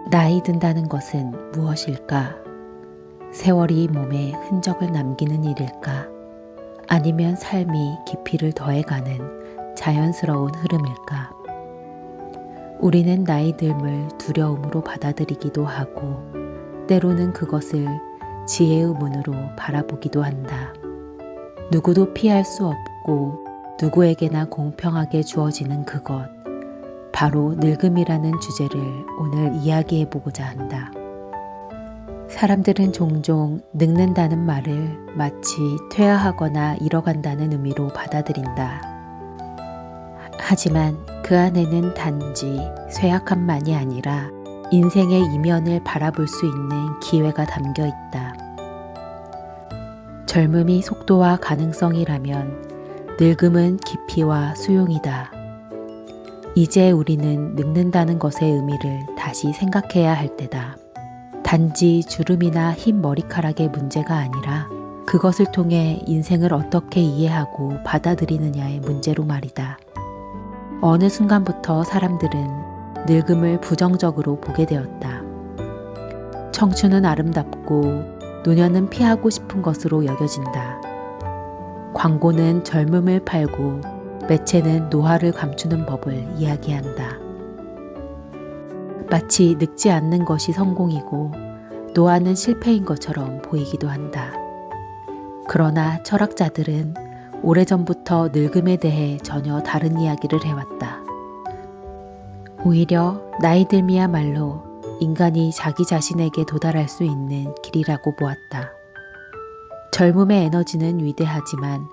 나이 든다는 것은 무엇일까? 세월이 몸에 흔적을 남기는 일일까? 아니면 삶이 깊이를 더해가는 자연스러운 흐름일까? 우리는 나이 듦을 두려움으로 받아들이기도 하고 때로는 그것을 지혜의 문으로 바라보기도 한다. 누구도 피할 수 없고 누구에게나 공평하게 주어지는 그것, 바로 늙음이라는 주제를 오늘 이야기해 보고자 한다. 사람들은 종종 늙는다는 말을 마치 퇴화하거나 잃어간다는 의미로 받아들인다. 하지만 그 안에는 단지 쇠약함만이 아니라 인생의 이면을 바라볼 수 있는 기회가 담겨 있다. 젊음이 속도와 가능성이라면 늙음은 깊이와 수용이다. 이제 우리는 늙는다는 것의 의미를 다시 생각해야 할 때다. 단지 주름이나 흰 머리카락의 문제가 아니라 그것을 통해 인생을 어떻게 이해하고 받아들이느냐의 문제로 말이다. 어느 순간부터 사람들은 늙음을 부정적으로 보게 되었다. 청춘은 아름답고 노년은 피하고 싶은 것으로 여겨진다. 광고는 젊음을 팔고 매체는 노화를 감추는 법을 이야기한다. 마치 늙지 않는 것이 성공이고 노화는 실패인 것처럼 보이기도 한다. 그러나 철학자들은 오래전부터 늙음에 대해 전혀 다른 이야기를 해왔다. 오히려 나이 듦이야말로 인간이 자기 자신에게 도달할 수 있는 길이라고 보았다. 젊음의 에너지는 위대하지만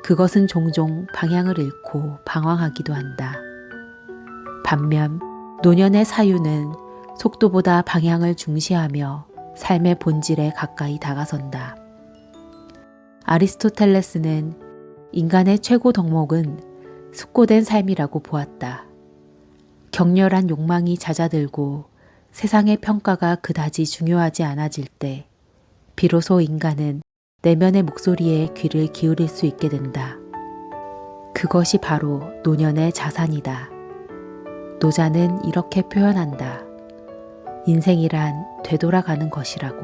그것은 종종 방향을 잃고 방황하기도 한다. 반면 노년의 사유는 속도보다 방향을 중시하며 삶의 본질에 가까이 다가선다. 아리스토텔레스는 인간의 최고 덕목은 숙고된 삶이라고 보았다. 격렬한 욕망이 잦아들고 세상의 평가가 그다지 중요하지 않아질 때 비로소 인간은 내면의 목소리에 귀를 기울일 수 있게 된다. 그것이 바로 노년의 자산이다. 노자는 이렇게 표현한다. 인생이란 되돌아가는 것이라고.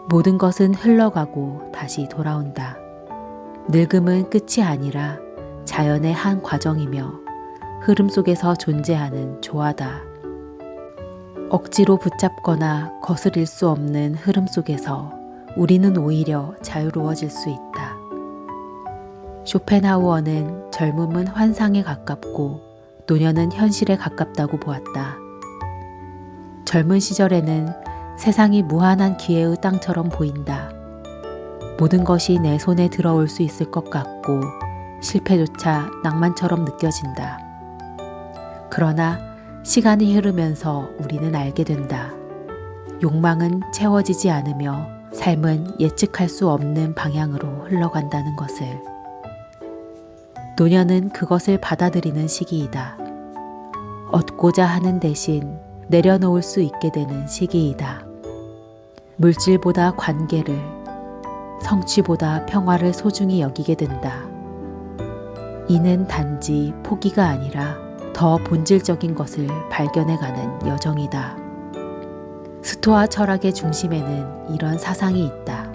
모든 것은 흘러가고 다시 돌아온다. 늙음은 끝이 아니라 자연의 한 과정이며 흐름 속에서 존재하는 조화다. 억지로 붙잡거나 거스릴 수 없는 흐름 속에서 우리는 오히려 자유로워질 수 있다. 쇼펜하우어는 젊음은 환상에 가깝고 노년은 현실에 가깝다고 보았다. 젊은 시절에는 세상이 무한한 기회의 땅처럼 보인다. 모든 것이 내 손에 들어올 수 있을 것 같고 실패조차 낭만처럼 느껴진다. 그러나 시간이 흐르면서 우리는 알게 된다. 욕망은 채워지지 않으며 삶은 예측할 수 없는 방향으로 흘러간다는 것을. 노년은 그것을 받아들이는 시기이다. 얻고자 하는 대신 내려놓을 수 있게 되는 시기이다. 물질보다 관계를, 성취보다 평화를 소중히 여기게 된다. 이는 단지 포기가 아니라 더 본질적인 것을 발견해가는 여정이다. 스토아 철학의 중심에는 이런 사상이 있다.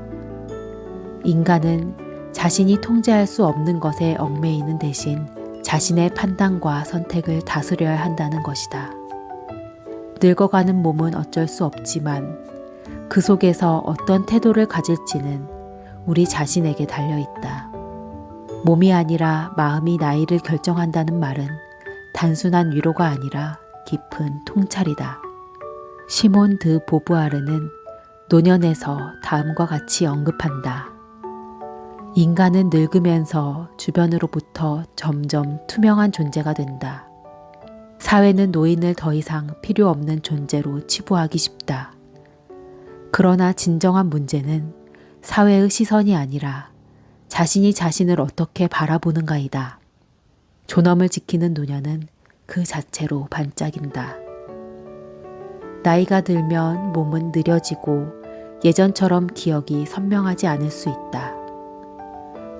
인간은 자신이 통제할 수 없는 것에 얽매이는 대신 자신의 판단과 선택을 다스려야 한다는 것이다. 늙어가는 몸은 어쩔 수 없지만 그 속에서 어떤 태도를 가질지는 우리 자신에게 달려있다. 몸이 아니라 마음이 나이를 결정한다는 말은 단순한 위로가 아니라 깊은 통찰이다. 시몬 드 보부아르는 노년에서 다음과 같이 언급한다. 인간은 늙으면서 주변으로부터 점점 투명한 존재가 된다. 사회는 노인을 더 이상 필요 없는 존재로 치부하기 쉽다. 그러나 진정한 문제는 사회의 시선이 아니라 자신이 자신을 어떻게 바라보는가이다. 존엄을 지키는 노년은 그 자체로 반짝인다. 나이가 들면 몸은 느려지고 예전처럼 기억이 선명하지 않을 수 있다.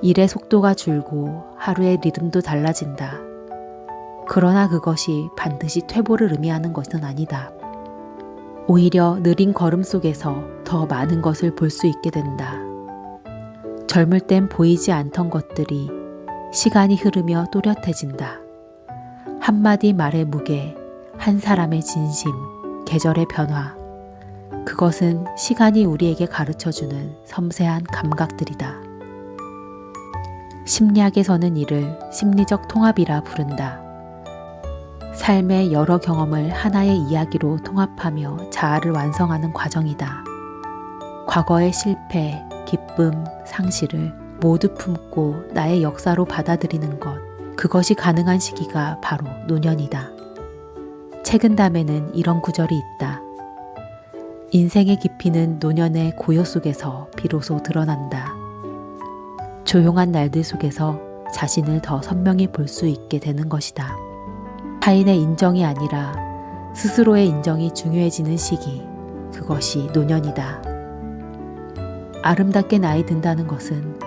일의 속도가 줄고 하루의 리듬도 달라진다. 그러나 그것이 반드시 퇴보를 의미하는 것은 아니다. 오히려 느린 걸음 속에서 더 많은 것을 볼 수 있게 된다. 젊을 땐 보이지 않던 것들이 시간이 흐르며 또렷해진다. 한마디 말의 무게, 한 사람의 진심, 계절의 변화. 그것은 시간이 우리에게 가르쳐주는 섬세한 감각들이다. 심리학에서는 이를 심리적 통합이라 부른다. 삶의 여러 경험을 하나의 이야기로 통합하며 자아를 완성하는 과정이다. 과거의 실패, 기쁨, 상실을 모두 품고 나의 역사로 받아들이는 것, 그것이 가능한 시기가 바로 노년이다. 책은담에는 이런 구절이 있다. 인생의 깊이는 노년의 고요 속에서 비로소 드러난다. 조용한 날들 속에서 자신을 더 선명히 볼 수 있게 되는 것이다. 타인의 인정이 아니라 스스로의 인정이 중요해지는 시기, 그것이 노년이다. 아름답게 나이 든다는 것은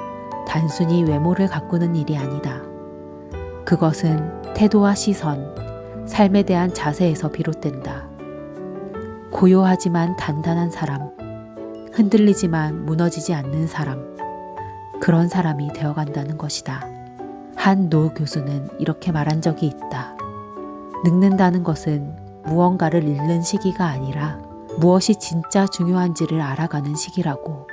단순히 외모를 가꾸는 일이 아니다. 그것은 태도와 시선, 삶에 대한 자세에서 비롯된다. 고요하지만 단단한 사람, 흔들리지만 무너지지 않는 사람, 그런 사람이 되어간다는 것이다. 한 노 교수는 이렇게 말한 적이 있다. 늙는다는 것은 무언가를 잃는 시기가 아니라 무엇이 진짜 중요한지를 알아가는 시기라고.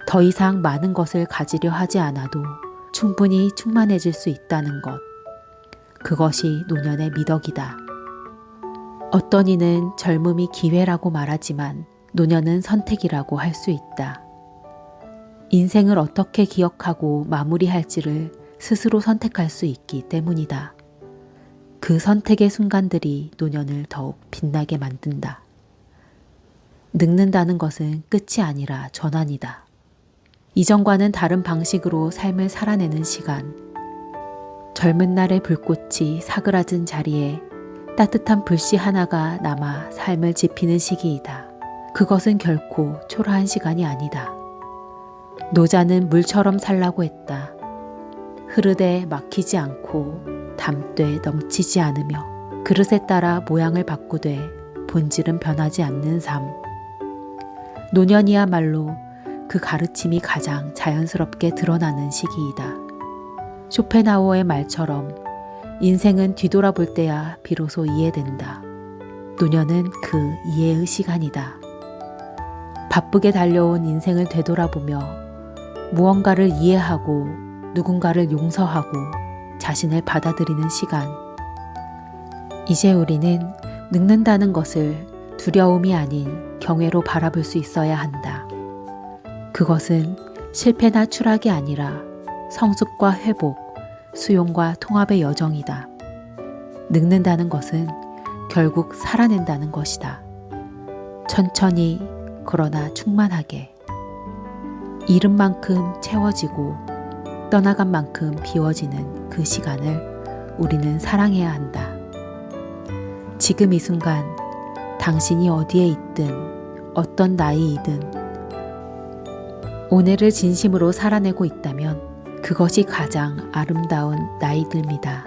더 이상 많은 것을 가지려 하지 않아도 충분히 충만해질 수 있다는 것. 그것이 노년의 미덕이다. 어떤 이는 젊음이 기회라고 말하지만 노년은 선택이라고 할 수 있다. 인생을 어떻게 기억하고 마무리할지를 스스로 선택할 수 있기 때문이다. 그 선택의 순간들이 노년을 더욱 빛나게 만든다. 늙는다는 것은 끝이 아니라 전환이다. 이전과는 다른 방식으로 삶을 살아내는 시간. 젊은 날의 불꽃이 사그라진 자리에 따뜻한 불씨 하나가 남아 삶을 지피는 시기이다. 그것은 결코 초라한 시간이 아니다. 노자는 물처럼 살라고 했다. 흐르되 막히지 않고 담되 넘치지 않으며 그릇에 따라 모양을 바꾸되 본질은 변하지 않는 삶. 노년이야말로 그 가르침이 가장 자연스럽게 드러나는 시기이다. 쇼펜하우어의 말처럼 인생은 뒤돌아볼 때야 비로소 이해된다. 노년은 그 이해의 시간이다. 바쁘게 달려온 인생을 되돌아보며 무언가를 이해하고 누군가를 용서하고 자신을 받아들이는 시간. 이제 우리는 늙는다는 것을 두려움이 아닌 경외로 바라볼 수 있어야 한다. 그것은 실패나 추락이 아니라 성숙과 회복, 수용과 통합의 여정이다. 늙는다는 것은 결국 살아낸다는 것이다. 천천히 그러나 충만하게. 잃은 만큼 채워지고 떠나간 만큼 비워지는 그 시간을 우리는 사랑해야 한다. 지금 이 순간 당신이 어디에 있든 어떤 나이이든 오늘을 진심으로 살아내고 있다면 그것이 가장 아름다운 나이들입니다.